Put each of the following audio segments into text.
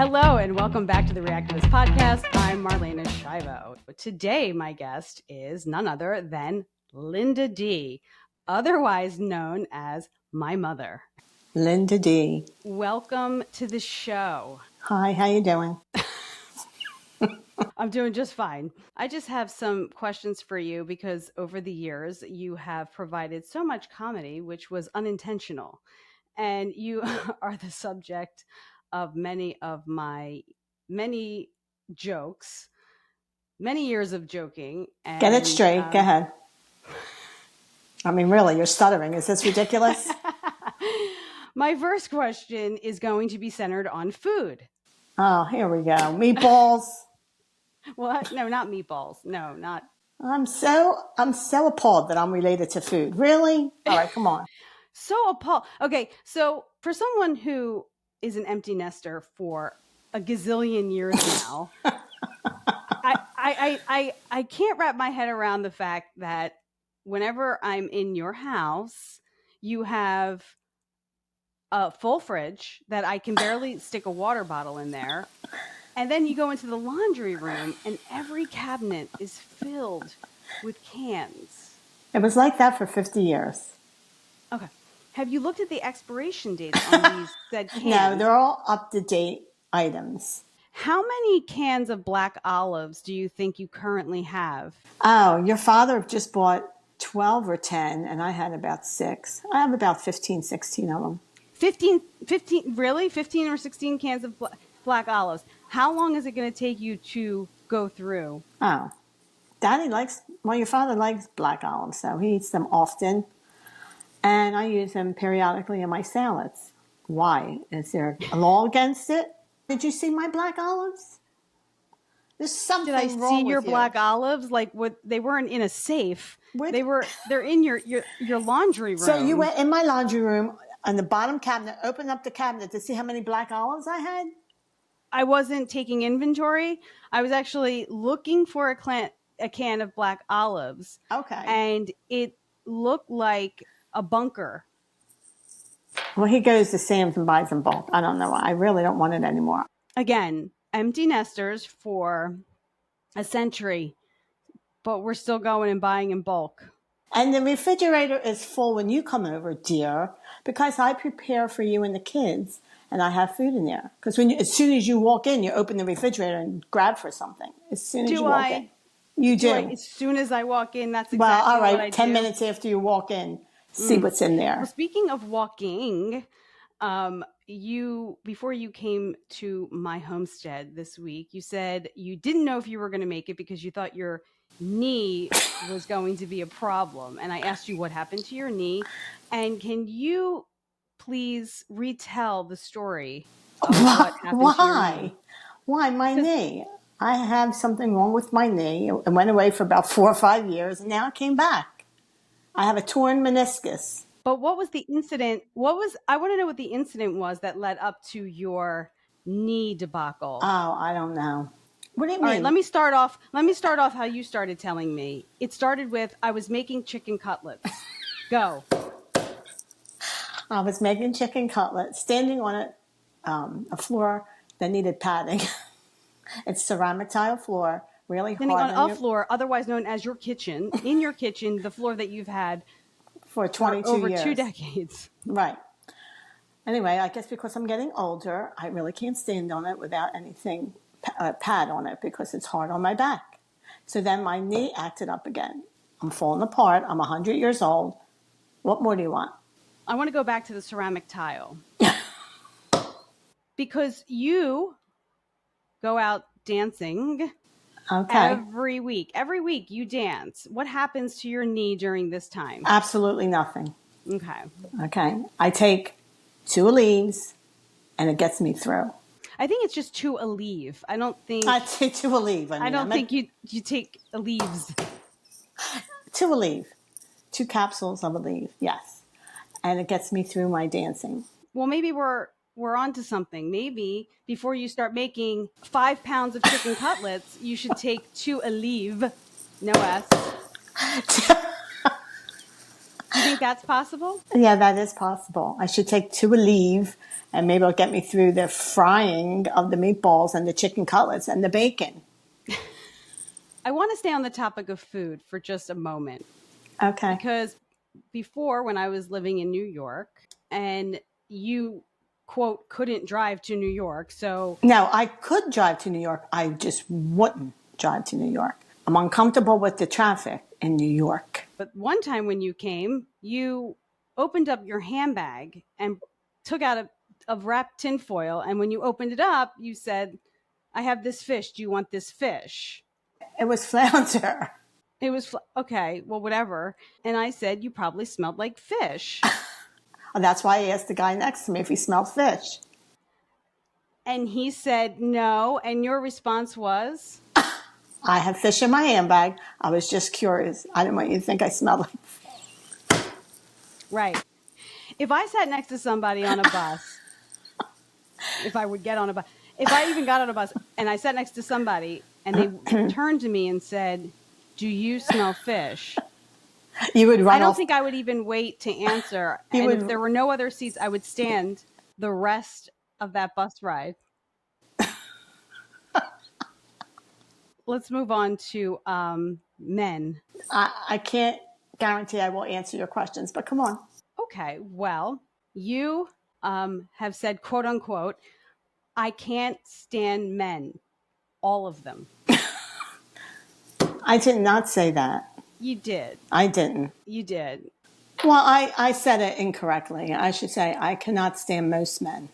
Hello and welcome back to the Reactivist Podcast. I'm Marlena Shivo. Today, my guest is none other than Linda D, otherwise known as my mother. Linda D. Welcome to the show. Hi, how you doing? I'm doing just fine. I just have some questions for you because over the years you have provided so much comedy, which was unintentional. And you are the subject of many of my many jokes, many years of joking. And, Get it straight. Go ahead. I mean, really, you're stuttering. Is this ridiculous? My first question is going to be centered on food. Oh, here we go. Meatballs. What? No, not meatballs. No, not. I'm so appalled that I'm related to food. Really? All right, come on. So appalled. Okay, so for someone who is an empty nester for a gazillion years now, I can't wrap my head around the fact that whenever I'm in your house, you have a full fridge that I can barely stick a water bottle in there. And then you go into the laundry room and every cabinet is filled with cans. It was like that for 50 years. Okay. Have you looked at the expiration dates on these said cans? No, they're all up-to-date items. How many cans of black olives do you think you currently have? Oh, your father just bought 12 or 10, and I had about 6. I have about 15, 16 of them. 15, really? 15 or 16 cans of black olives. How long is it going to take you to go through? Oh, your father likes black olives, so he eats them often. And I use them periodically in my salads. Why? Is there a law against it? Did you see my black olives? There's something wrong with you. Did I see your black olives? Like, what? They weren't in a safe. They're in your laundry room. So you went in my laundry room on the bottom cabinet, opened up the cabinet to see how many black olives I had? I wasn't taking inventory. I was actually looking for a can of black olives. Okay. And it looked like a bunker. Well, he goes to Sam's and buys in bulk. I don't know. I really don't want it anymore. Again, empty nesters for a century, but we're still going and buying in bulk. And the refrigerator is full when you come over, dear, because I prepare for you and the kids, and I have food in there. Because as soon as you walk in, you open the refrigerator and grab for something. As soon as you walk in. You do. As soon as I walk in, that's exactly all right, what I 10 do. minutes after you walk in, see what's in there. Well, speaking of walking, before you came to my homestead this week, you said you didn't know if you were going to make it because you thought your knee was going to be a problem. And I asked you what happened to your knee. And can you please retell the story of what happened to your knee? Why my knee? I have something wrong with my knee. It went away for about 4 or 5 years, and now it came back. I have a torn meniscus. But what was the incident? I want to know what the incident was that led up to your knee debacle. Oh, I don't know. What do you mean? All right, let me start off how you started telling me. It started with, I was making chicken cutlets. Go. I was making chicken cutlets, standing on a floor that needed padding. It's ceramic tile floor, really standing hard. On a floor, otherwise known as your kitchen, in your kitchen, the floor that you've had for 22 over years. 2 decades. Right. Anyway, I guess because I'm getting older, I really can't stand on it without anything pad on it because it's hard on my back. So then my knee acted up again. I'm falling apart. I'm 100 years old. What more do you want? I want to go back to the ceramic tile. Because you go out dancing every week. Every week you dance. What happens to your knee during this time? Absolutely nothing. Okay. I take 2 leaves and it gets me through. I think it's just 2 Aleve. I don't think... I take 2 Aleve. I don't think you take Aleves. 2 Aleve. 2 capsules of Aleve, yes. And it gets me through my dancing. Well, maybe we're onto something. Maybe before you start making 5 pounds of chicken cutlets, you should take 2 Aleve, no S. You think that's possible? Yeah, that is possible. I should take 2 leave, and maybe it'll get me through the frying of the meatballs and the chicken cutlets and the bacon. I want to stay on the topic of food for just a moment Okay. because before, when I was living in New York and you, quote, couldn't drive to New York. So, Now, I could drive to New York. I just wouldn't drive to New York. I'm uncomfortable with the traffic in New York. but one time when you came, you opened up your handbag and took out of wrapped tinfoil. And when you opened it up, you said, I have this fish. Do you want this fish? It was flounder. It was okay, well, whatever. And I said, you probably smelled like fish. That's why I asked the guy next to me if he smelled fish. And he said, no. And your response was? I have fish in my handbag. I was just curious. I didn't want you to think I smelled like. Right. If I sat next to somebody on a bus, if I would get on a bus, if I even got on a bus and I sat next to somebody and they turned to me and said, do you smell fish? You would I run don't off. think I would even wait to answer. You And if would. there were no other seats, I would stand the rest of that bus ride. Let's move on to men. I can't guarantee I will answer your questions, but come on. Okay, well, you have said, quote unquote, I can't stand men, all of them. I did not say that. You did. I didn't. You did. Well, I said it incorrectly. I should say I cannot stand most men.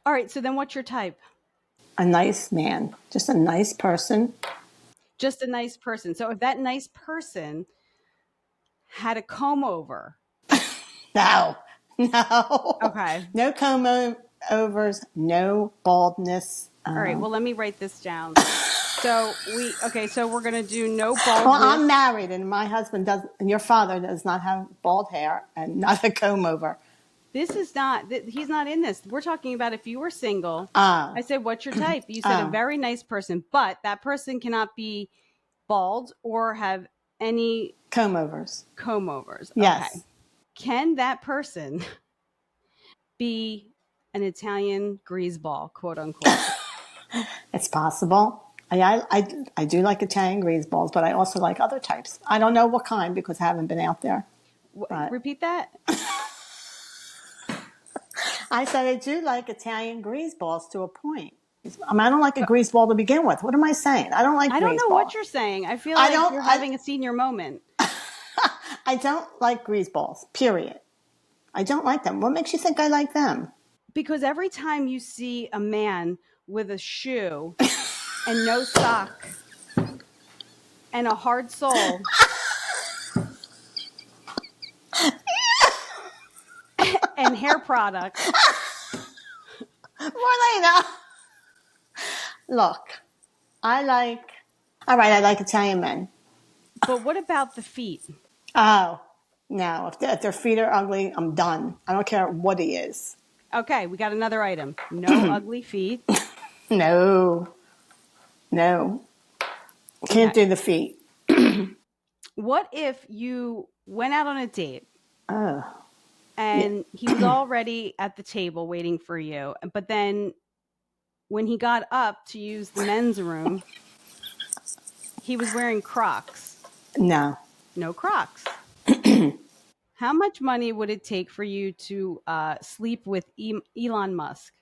All right, so then what's your type? A nice man, just a nice person. Just a nice person. So if that nice person had a comb over. No, no. Okay. No comb overs, no baldness. All right, well, let me write this down. So so we're going to do no Well, baldness. I'm married, and my husband does, and your father does not have bald hair and not a comb over. This is not, he's not in this. We're talking about if you were single. Ah. I said, what's your type? You said a very nice person, but that person cannot be bald or have any Comb overs. comb overs. Yes. Okay. Can that person be an Italian greaseball, quote unquote? It's possible. I do like Italian greaseballs, but I also like other types. I don't know what kind because I haven't been out there. But Repeat that. I said I do like Italian greaseballs to a point. I mean, I don't like a greaseball to begin with. What am I saying? I don't like I don't know greaseballs. what you're saying. I feel like you're having a senior moment. I don't like greaseballs, period. I don't like them. What makes you think I like them? Because every time you see a man with a shoe and no sock and a hard sole and hair products. Marlena, look, I like Italian men. But what about the feet? Oh, no. If their feet are ugly, I'm done. I don't care what he is. Okay, we got another item. No ugly feet. No. No. Can't Okay. do the feet. What if you went out on a date Oh. and he was already at the table waiting for you, but then when he got up to use the men's room, he was wearing Crocs. No. No Crocs. How much money would it take for you to sleep with Elon Musk?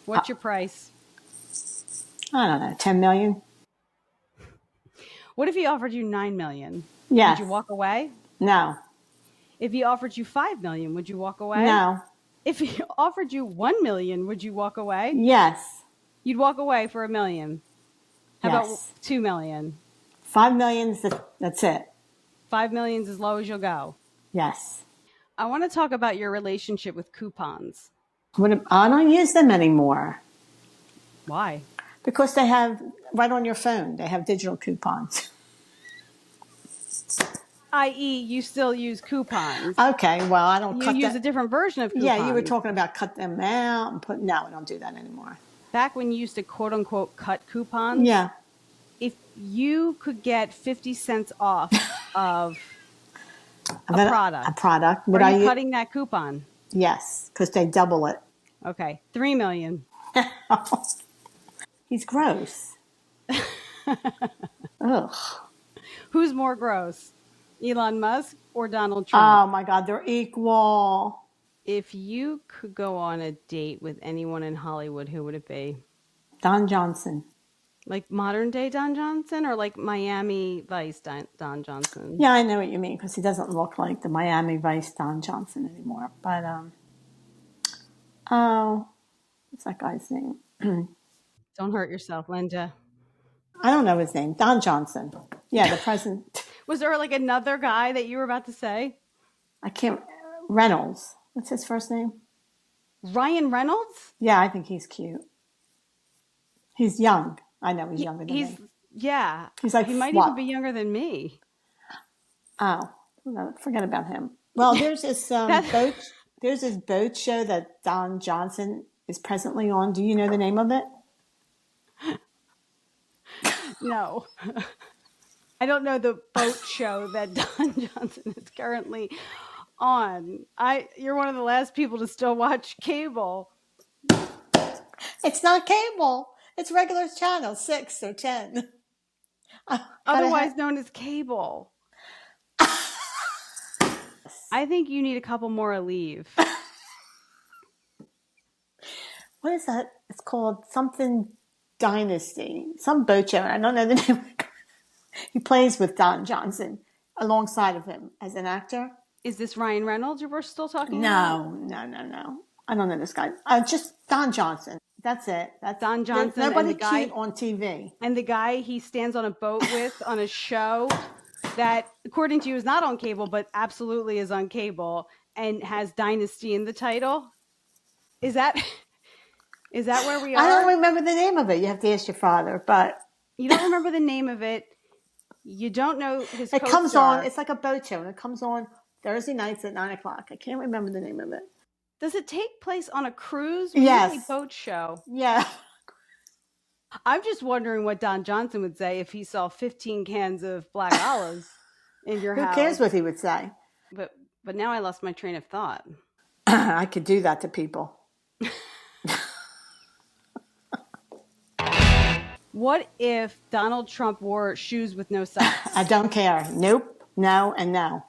What's your price? I don't know. 10 million? What if he offered you 9 million? Yes. Would you walk away? No. If he offered you 5 million, would you walk away? No. If he offered you 1 million, would you walk away? Yes. You'd walk away for $1 million. How about Yes. 2 million? 5 million, that's it. 5 million is as low as you'll go. Yes. I want to talk about your relationship with coupons. I don't use them anymore Why? because they have right on your phone. They have digital coupons. I.e., you still use coupons. Okay, well, I don't You cut use that. a different version of coupons. Yeah, you were talking about cut them out and put. No, I don't do that anymore. Back when you used to quote unquote cut coupons. Yeah. If you could get 50 cents off of I'm A gonna a product. product. Are Would you I? cutting that coupon? Yes, because they double it. Okay, 3 million. He's gross. Ugh. Who's more gross, Elon Musk or Donald Trump? Oh my God, they're equal. If you could go on a date with anyone in Hollywood, who would it be? Don Johnson. Like modern day Don Johnson or like Miami Vice Don Johnson? Yeah, I know what you mean because he doesn't look like the Miami Vice Don Johnson anymore. But oh, what's that guy's name? Don't hurt yourself, Linda. I don't know his name. Don Johnson. Yeah, the president. Was there like another guy that you were about to say? I can't. Reynolds. What's his first name? Ryan Reynolds? Yeah, I think he's cute. He's young. I know he's younger than He's me. yeah. He's like He might even what? be younger than me. Oh, no, forget about him. Well, there's this That boat. There's this boat show that Don Johnson is presently on. Do you know the name of it? no. I don't know the boat show that Don Johnson is currently on. You're one of the last people to still watch cable. It's not cable. It's regular channel 6 or 10. Gotta have. Otherwise known as cable. I think you need a couple more to leave. What is that? It's called something Dynasty. Some boat show. I don't know the name. He plays with Don Johnson alongside of him as an actor. Is this Ryan Reynolds you were still talking about? No, no, no, no. I don't know this guy. Just Don Johnson. That's it. Don There's Johnson nobody cute on TV. and the guy he stands on a boat with on a show that according to you is not on cable but absolutely is on cable and has Dynasty in the title. Is that is that where we I don't are? remember the name of it. You have to ask your father, but You don't remember the name of it. You don't know his it comes on. co-star. It's like a boat show, and it comes on Thursday nights at 9 o'clock. I can't remember the name of it. Does it take place on a cruise? When you say Yes. boat show, Yeah. I'm just wondering what Don Johnson would say if he saw 15 cans of black olives in your Who cares house. what he would say? But now I lost my train of thought. I could do that to people. What if Donald Trump wore shoes with no socks? I don't care. Nope. No and no.